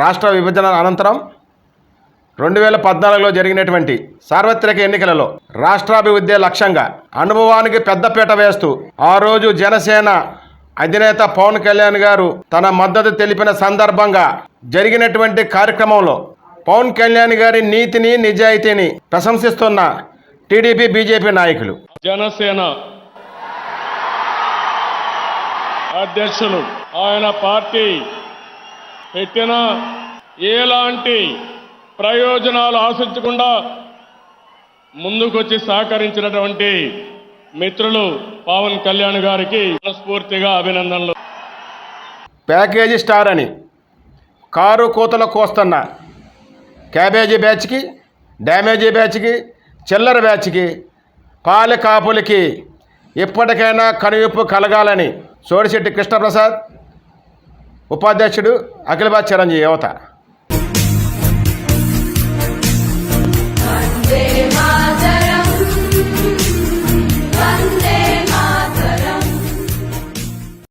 రాష్ట్ర విభజన అనంతరం 2014లో జరిగినటువంటి సార్వత్రిక ఎన్నికలలో రాష్ట్రాభివృద్ధి లక్ష్యంగా అనుభవానికి పెద్దపీట వేస్తూ ఆ రోజు జనసేన అధినేత పవన్ కళ్యాణ్ గారు తన మద్దతు తెలిపిన సందర్భంగా జరిగినటువంటి కార్యక్రమంలో పవన్ కళ్యాణ్ గారి నీతిని నిజాయితీని ప్రశంసిస్తున్న టీడీపీ బీజేపీ నాయకులు, జనసేన అధ్యక్షులు ఆయన పార్టీ పెట్టిన ఎలాంటి ప్రయోజనాలు ఆశించకుండా ముందుకొచ్చి సహకరించినటువంటి మిత్రులు పవన్ కళ్యాణ్ గారికి మనస్ఫూర్తిగా అభినందనలు. ప్యాకేజీ స్టార్ అని కారు కూతలు కోస్తున్న క్యాబేజీ బ్యాచ్కి, డ్యామేజీ బ్యాచ్కి, చిల్లర బ్యాచ్కి, పాలి కాపులకి ఇప్పటికైనా కనువిప్పు కలగాలని సోడిశెట్టి కృష్ణప్రసాద్, ఉపాధ్యక్షుడు, అఖిల భారత చిరంజీవి యువత.